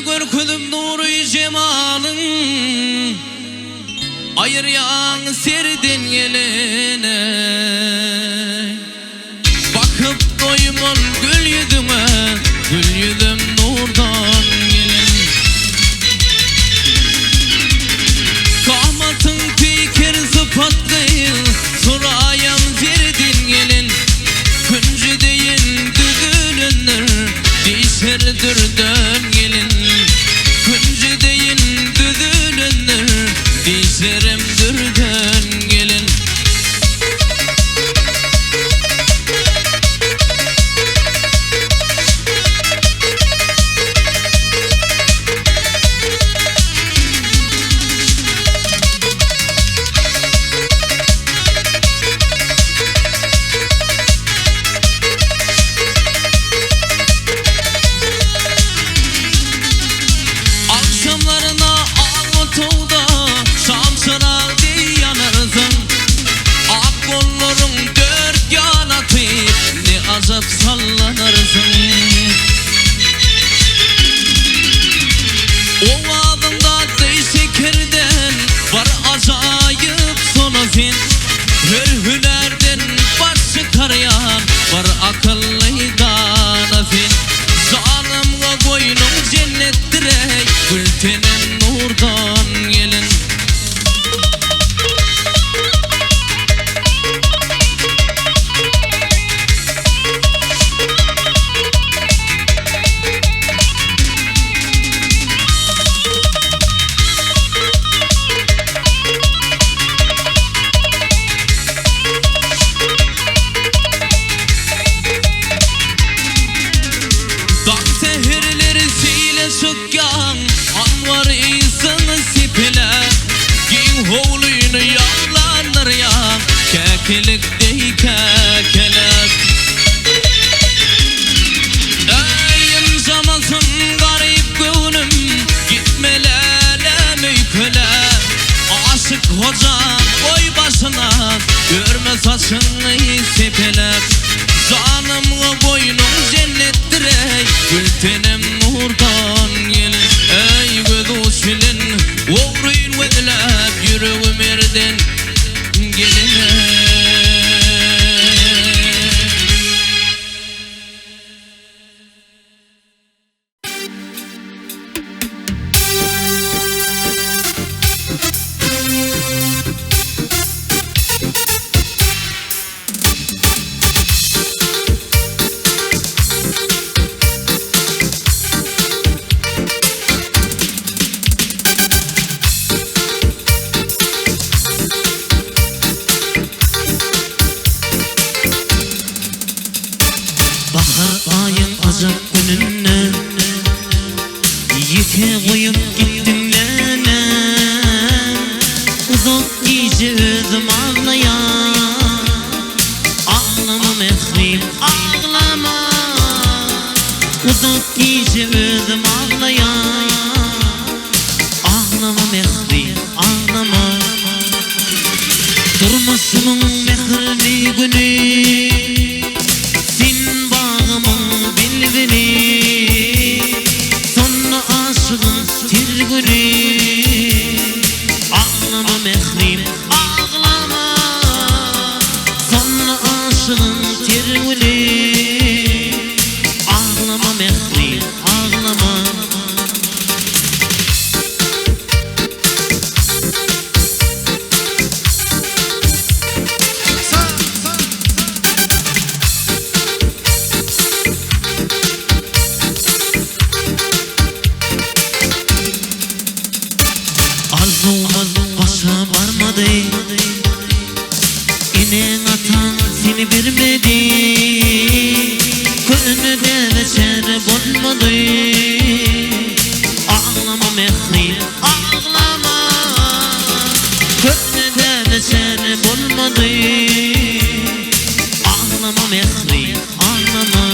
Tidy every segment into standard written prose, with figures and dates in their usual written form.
görküdüm nuru cemalın, ayıryan serden gelene. Bakıp doymul gül yüzüme, gül yüzüm nurdan gelin. Kahmatın fikir sıfatlı, sorayam serden gelin. Küncü deyin düdülünür, dişerdir dön gelin. Küncü deyin düdülünür, dişlerimdir dön gelin. Akşamlarına Ağlatow'da şamşıra diye yanarsın. Ak kolların dört yana atıp ne azap sallanırsın. O ağzında dey şekerden var acayip sonafin. Her hünerden baş çıkaryan var akıllı danafin. Canımga koynum cennet direk, gültenim nurdan gelin. Çıkyan anvar iyisini sipile, giyin hovluyunu yallanır ya, kekilik dey kekelek. Ey imzamasın garip gönlüm, gitmelele müyküle. Aşık hocam koy başına, görme saçını sipilek. Canımga boynum cennettir ey, gültenim nurdan gelin. Ey göz filin, oğruyun vedilep, yüreğim erden gelin. Bahar ayın azap gününe yeke koyup gittim nene. Uzak gece özüm ağlayan, ağlama mehrim ağlama. Uzak gece özüm ağlayan, ağlama mehrim ağlama. Durmasının mehrini günü, sonra aşığın tirgünü. Ağlama mehrim ağlama, sonra aşığın tirgünü. Ağlama mehrim ağlama. Başa varmadı, inen atan seni bilmedi. Könlüde veçer bulmadı. Ağlama mehrim ağlama, könlüde veçer bulmadı. Ağlama mehrim ağlama.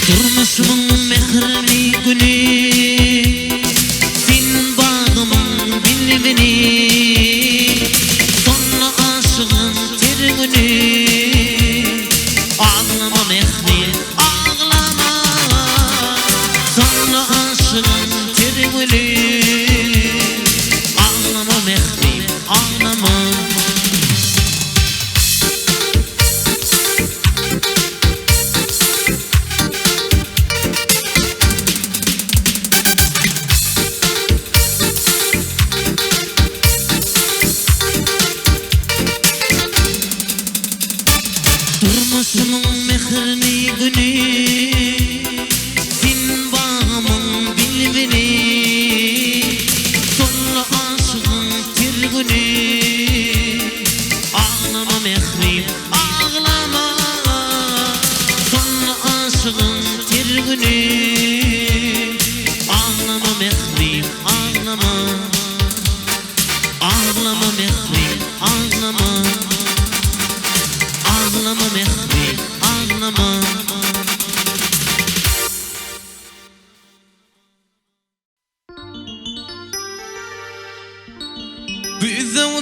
Durmuşumun mehrini günü, sonra aşığın tirgünü. Ağlama mehrim ağlama, sonra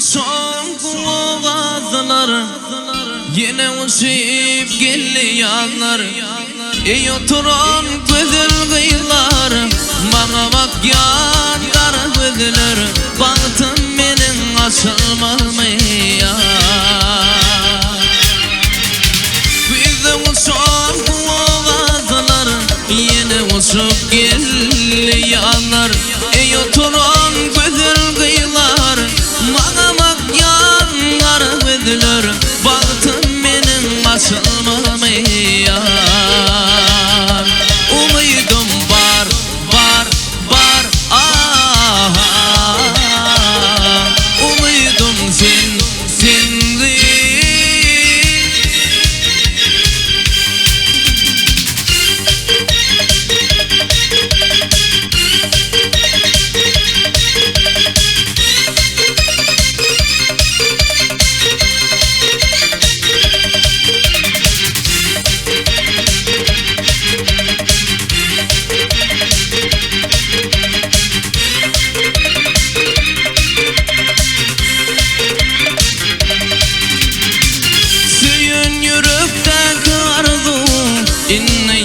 son kovazlar yine uçup geliyorlar. Ey oturan güzel kıyılar, bana bak yanlar gözler. Baktım benim açılmamaya. Bizim son kovazlar yine uçup geliyorlar. Ey oturan güzel kıyılar, bana bak yanlar gözler. Baktım benim açılmamaya. Umudum var, var, var, ah, umudum sensin.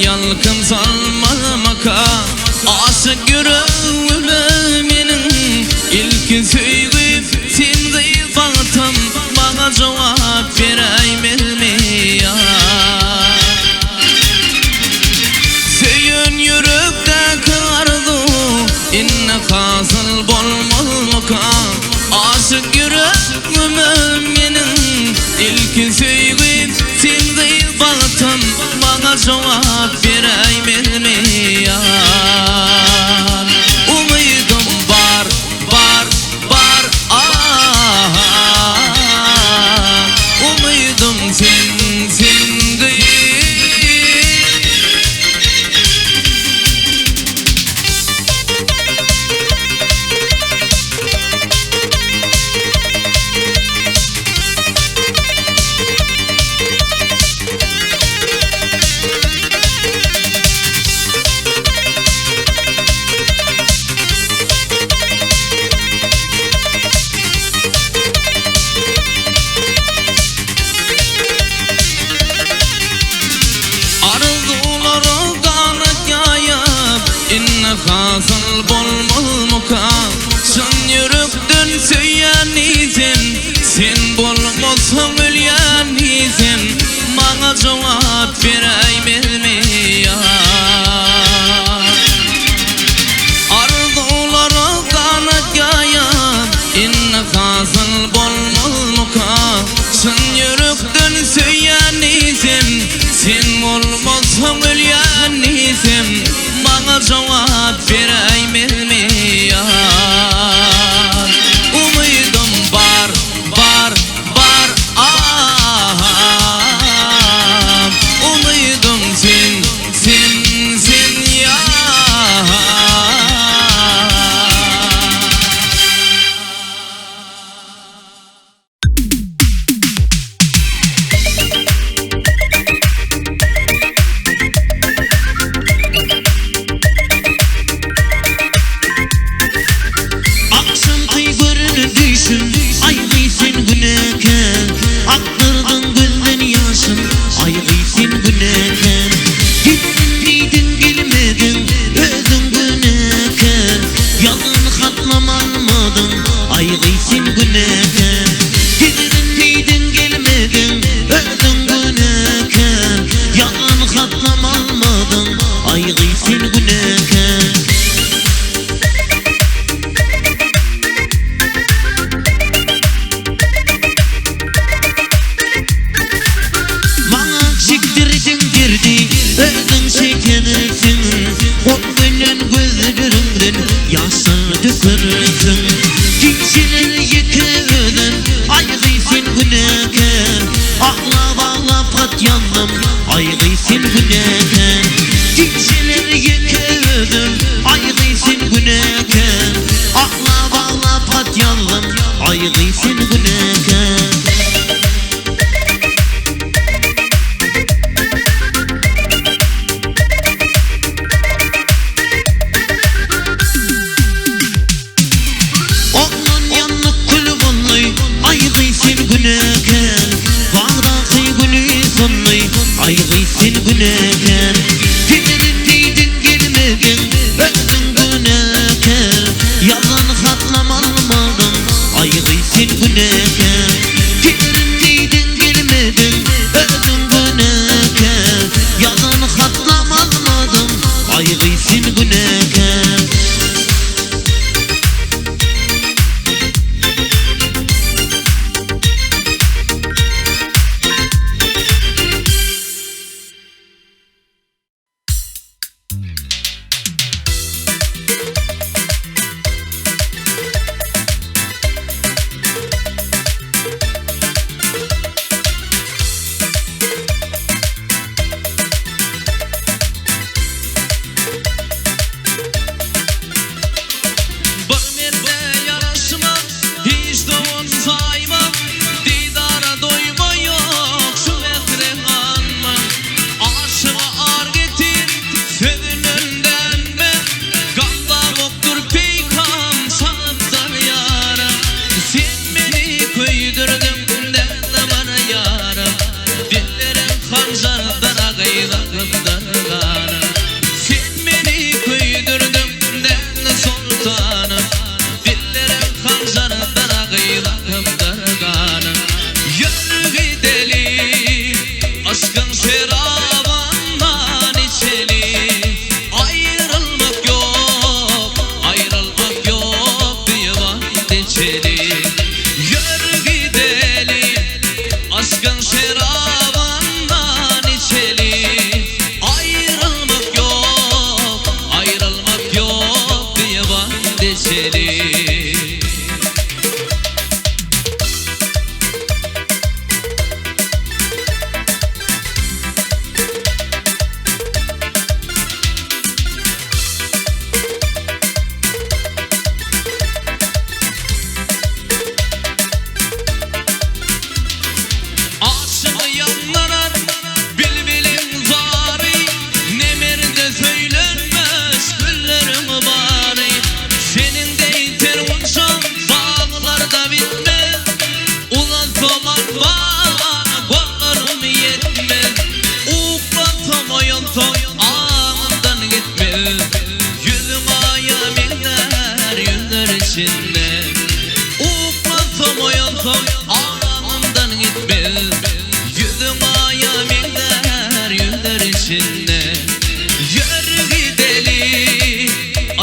Yalkın salmamaka aşık yüreğimin ilk söyleyip seni baktım, bana cevap vereyim ya. Söyün yürekte arzu inne hasıl bolmamaka aşık yüreğimin ilk söyleyip seni baktım, bana cevap vereyim ya. Umudum var, var, var, ah, umudum sensin. Hasıl bolmamaka sen yürekten söylenizin, sen bolmazsan ölyenizin, bana cevap vereyim ya. Arzulara kanat yayıp inne hasıl bolmamaka sen yürekten söylenizin, sen bolmazsan ölyenizin, bana cevap vereyim ya. Umudum var, var, var, ah, umudum sensin ya.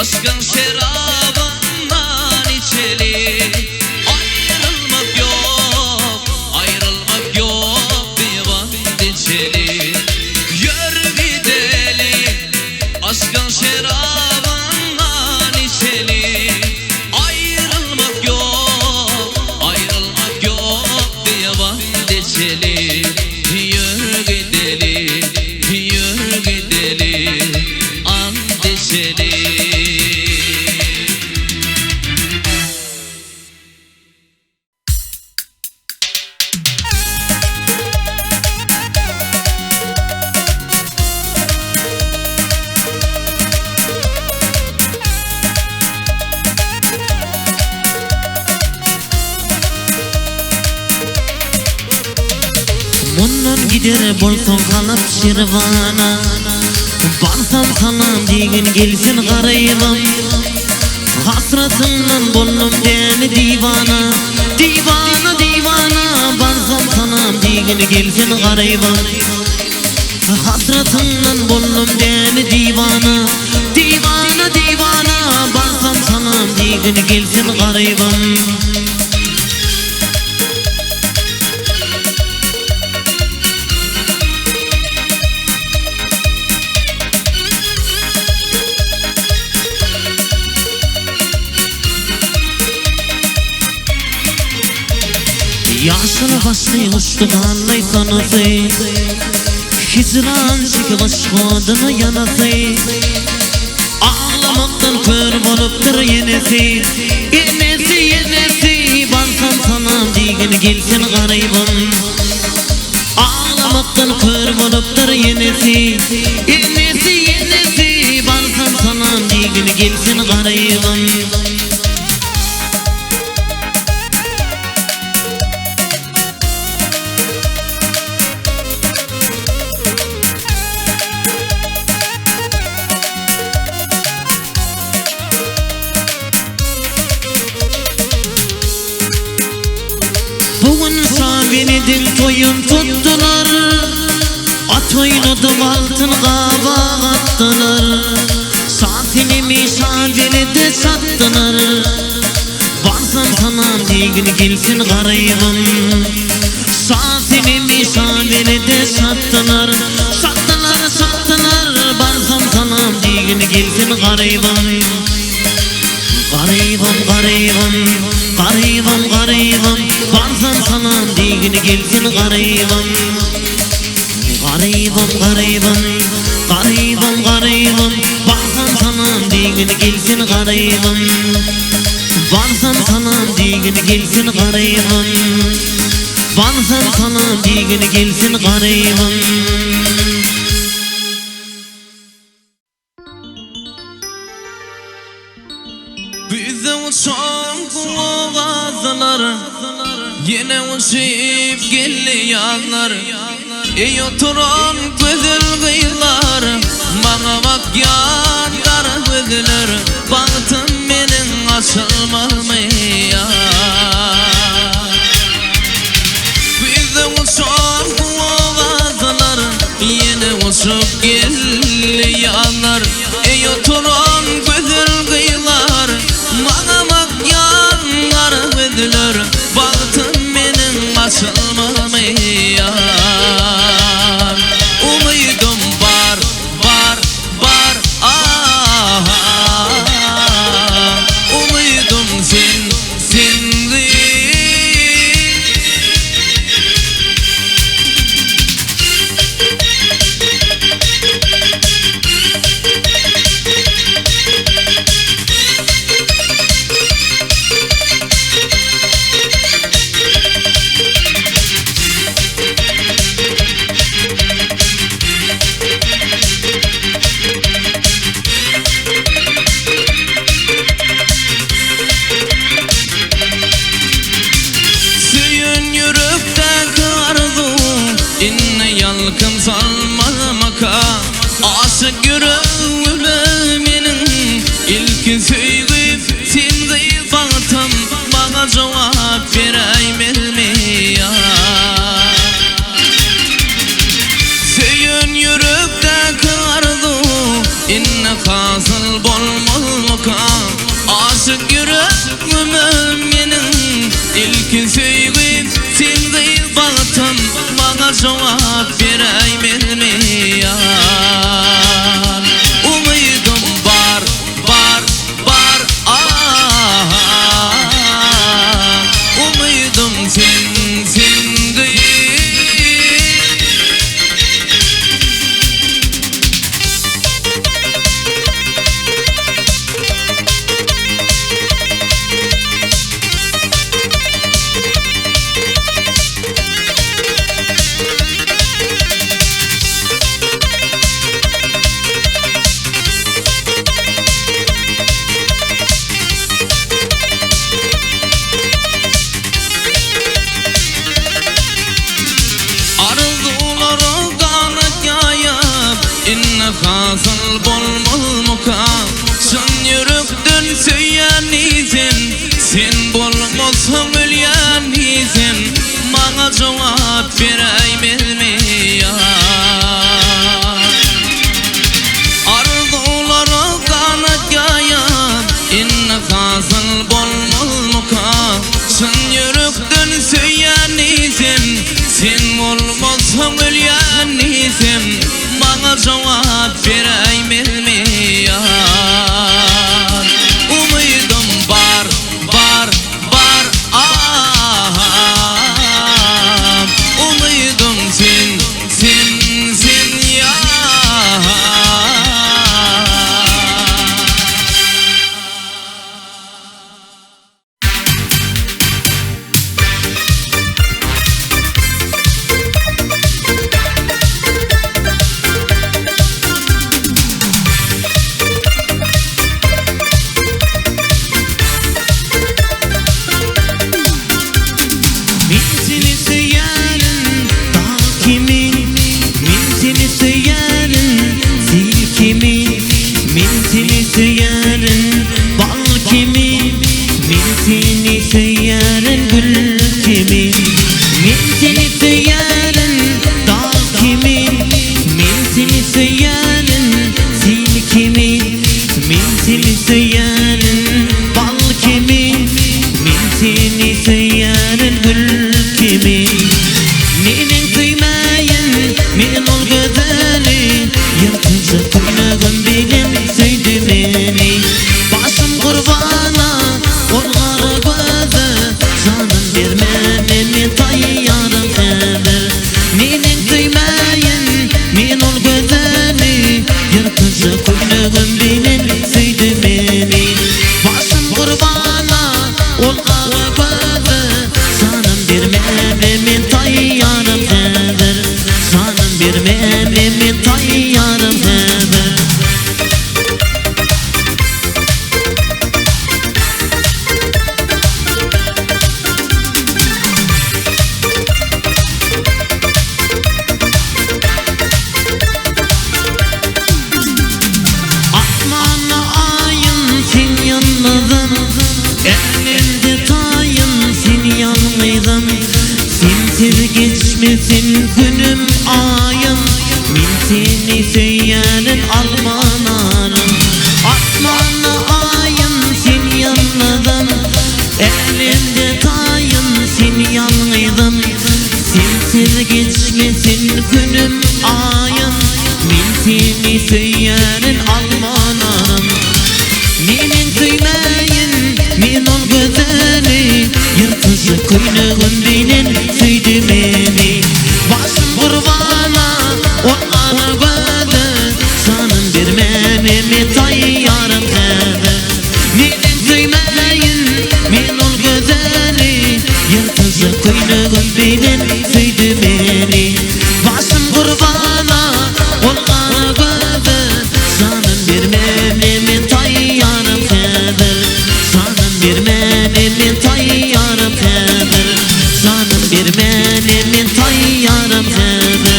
Aşkın şerabından içelim. Ayrılmak yok, ayrılmak yok bir vakit içelim. Yürü gidelim, aşkın şerabından içelim. Ayrılmak yok, ayrılmak yok bir vakit içelim. Yürü gidelim, yürü gidelim, and içelim. Mundan gider bolson kalıp şirvana, barsam salam degin gelsin garayvam. Hasratından bollum deni divana, divana divana, barsam salam degin gelsin garayvam. Hasratından bollum deni divana, divana divana, barsam salam degin gelsin garayvam. Yaşlı başlı uçtu kanlay sanası, hicran çeki başkodunu yanası. Ağlamaktan kör boluptur yenesi, yenesi yenesi, barsam salam degin gelsin garayvam. Ağlamaktan kör boluptur yenesi, yenesi yenesi, barsam salam degin gelsin garayvam. Bugün Sabine'din toyun tuttular, at oynadım altın kabak attılar. Safinimi Sabine'de sattılar, barsam salam degin gelsin garayvam. Safinimi Sabine'de sattılar, sattılar sattılar, barsam salam degin gelsin garayvam. Garayvam garayvam, garayvam garayvam, barsam salam degin gelsin garayvam. Garayvam garayvam, garayvam garayvam, barsam salam degin gelsin garayvam. Barsam salam degin gelsin garayvam. Barsam salam degin gelsin garayvam. Bize uçan boğazlar, yine uçup geliyorlar. Ey oturan güzel kıyılar, bana bak yanlar gözler. Baktım benim açılmamaya. Bize uçan boğazlar, yine uçup geliyorlar. Ey oturan güzel kıyılar, bana bak yanlar gözler. Baktım benim açılmamaya. Umudum var, var, var, ah. Umudum sen, sen inne hasıl bolmalıka. Aşık yüreğim menin ilk söygüm sendir bağıtım, bana cevap vereyim mi yar? Umudum var, var, var, umudum sensin gıyım. Hasıl bolmalıka. Sen yürekten söylenizin, sen bolmasın ölyenizin, bana cevap vereyim mi yar? Arzuları kanat yayar, inne hasıl bolmalıka. Sen yürekten söylenizin, sen bolmasın ölyenizin, bana cevap vereyim mi yar? Umudum var, var, var, umudum sensin yar. Geçmesin günüm ayım, min seni söylenin almanarım. Atmanı ayım sen yanladım, elimde tayım sen yanlıydım. Sensiz geçmesin günüm ayım, min seni söylenin almanarım. Nenin söyleyin min ol güzeli, yırtıcı kuyruğun benim söydü beni. Başım kurvana o ana gözü, sanın bir menimi tayyarım dedi. Nenin söyleyin min ol güzeli, yırtıcı kuyruğun benim söydü beni. Başım kurvana o ana gözü, sanın bir menimi tayyarım dedi. Sanın bir menimi tayyarım dedi. Sanın bir menimi tayyarım dedi.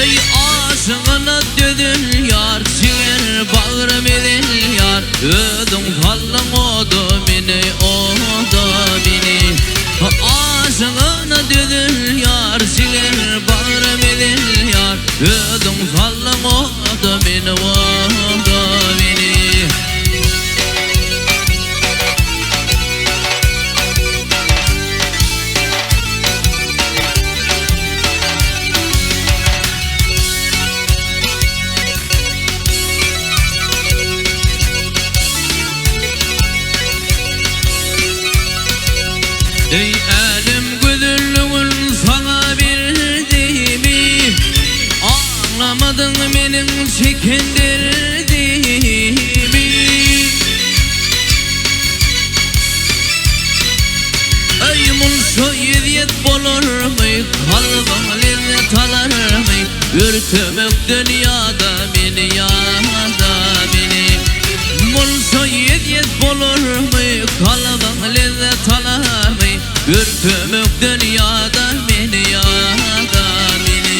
Ey aşığına dödün yar, çiğer bağrım edin yar. Ödün kallın odu beni, odu beni. Aşığına dödün yar, çiğer bağrım edin yar. Ödün kallın odu beni, odu beni. Ey elim güdüllüğün sana verdiğimi, anlamadın benim çekindirdiğimi. Ey mulşo yediyet bolur mu, kalbin lezzet alır mı? Ürtümük dünyada beni, yada beni. Mulşo yediyet bolur mu, kalbin lezzet alır mı? Ürtümük dünyada beni, yada beni.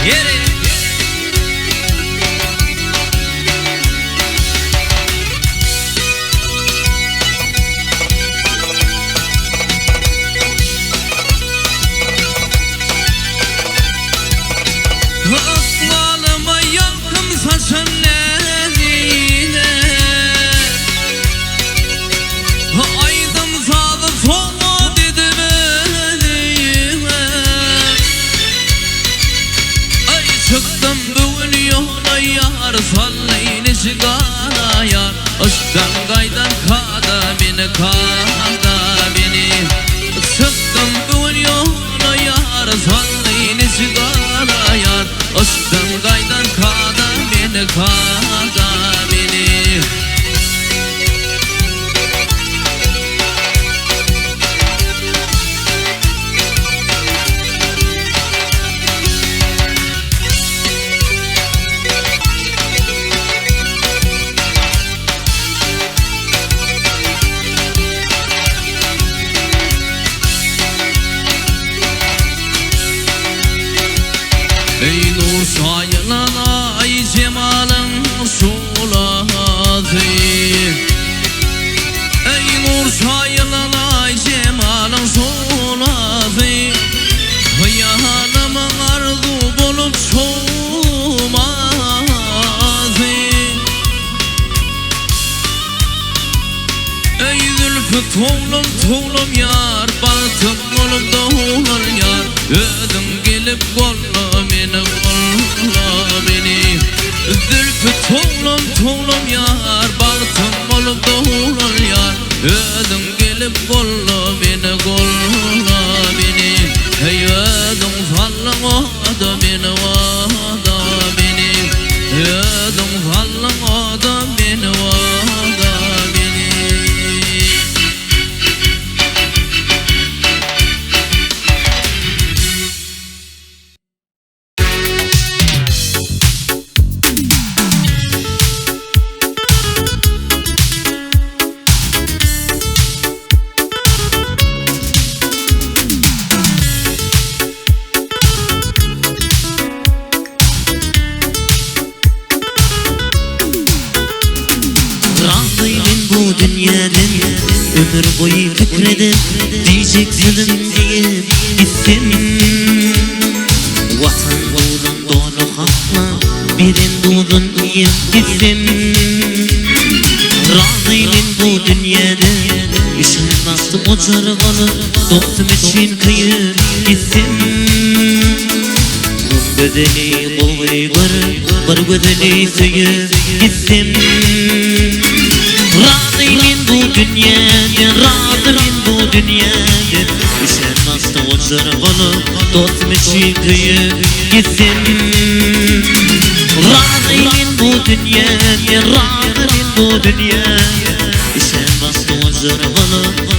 Yere Akvalıma yaktım saçın nezine, aydım sağda sola dedim elime. Ay çıktım bugün yola yar, sallayın çıkara yar. Aşktan gaydan kada beni, kada beni. Çıktım bugün yola yar, sallayın çıkara yar. Aşktan gaydan kada beni, kada beni. Ey nur sayılan ay cemalın suladı. Ey nur sayılan ay cemalın suladı. Hayalımın arzu bulup soğumadı. Ey zülfü toğlum toğlum yar, baktım olup doğulur yar. Ödüm gelip kolla beni, kolla beni. Zülfü toğlum toğlum yar, baktım olup doğulur yar. Ödüm gelip kolla beni, kolla beni. Hey ödüm fallın oda beni, oda beni. Ödüm fallın oda beni, oda beni. Bu dünyadan ömür boyu fikredip diyeceksin diye gittim. Vatan uğrun dolu hakla birin dudun diye gittim. Razıyım bu dünyada işin bastı o çarıgalı, dostum için kıyıp gittim. Bedeli boğayı var bedeli suyup gittim. Razıyım bu dünyaya, razıyım bu dünyaya. Düşen bastı o çarıgalı, dostum için kıyıp gittim. Razıyım bu dünyaya, razıyım bu dünyaya. Düşen bastı o çarıgalı,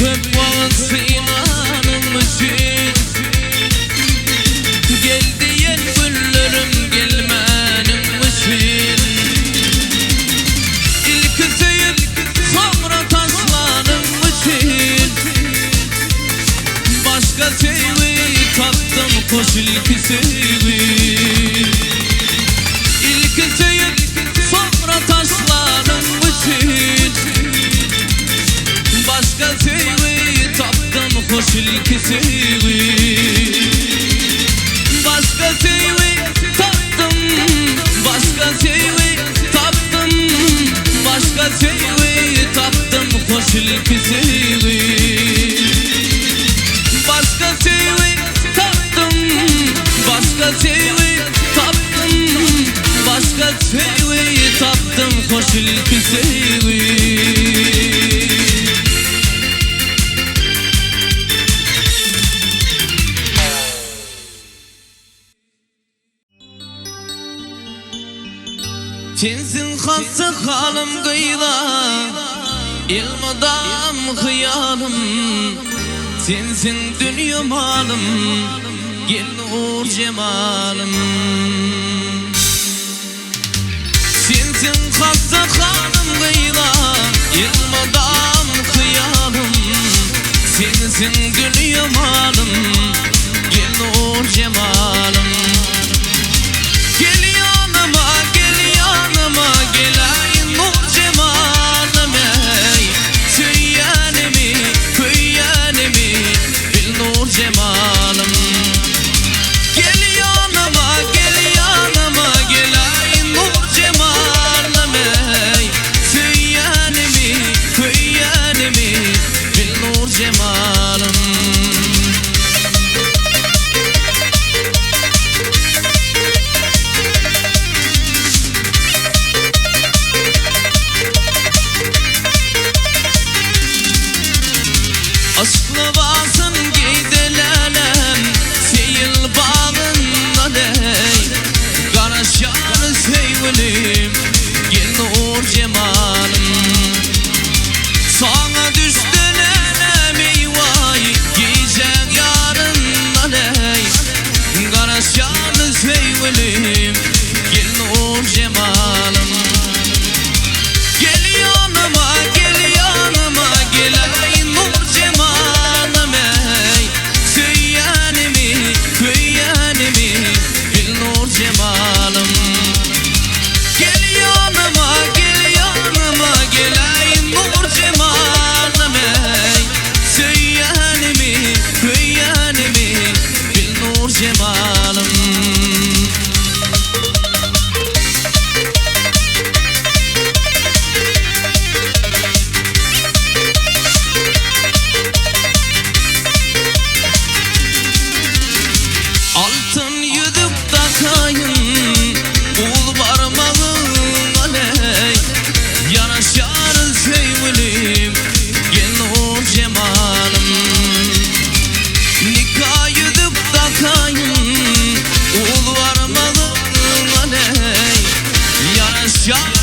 köp vaat sıylanmışsın. Gel diyen güllerim gelmenmişsin. İlk sevip sonra taşlanmışsın. Başka sevgi taptım koş ilk sevgi. İlk sevip sonra taşlanmışsın. Başka sevgi taptım hoş ilk sevgi. Başka sevgi taptım, başka sevgi taptım, başka sevgi taptım hoş ilk sevgi. Başka sevgi taptım, başka sevgi taptım, başka sevgi taptım hoş ilk sevgi. Sensin hassa halim gıyda, ilmadam hıyalım. Sensin dünya malım, gel nur cemalım. Sensin hassa halim gıyda, ilmadam hıyalım. Sensin dünya malım, gel nur cemalım. Gel yanıma, gel yanıma, gel ay nur cemalım ey. Söyyanemi, köyyanemi, bil nur cemalım. Gel yanıma, gel yanıma, gel ay nur cemalım ey. Söyyanemi, köyyanemi, bil nur cemalım. Aşkla basın gidelim, seyil bağın aley. Karaşanı sevgilim, gel nur cemalım. Sana düştün elemi vay, giyecek yarın aley. Karaşanı sevgilim, gel nur cemalım. Gel yanıma, gel yanıma, gel ay nur cemalım ey. Söyyanemi, köyyanemi, bil nur cemalım. Gel yanıma, gel yanıma, gel ay nur cemalım ey. Söyyanemi, köyyanemi, bil nur cemalım. Altın yüzük takayım, ul parmağın aley. Yanaşar sevgilim, gel nur cemalım. Nikah yüzük takayım, ul parmağın aley. Yanaşar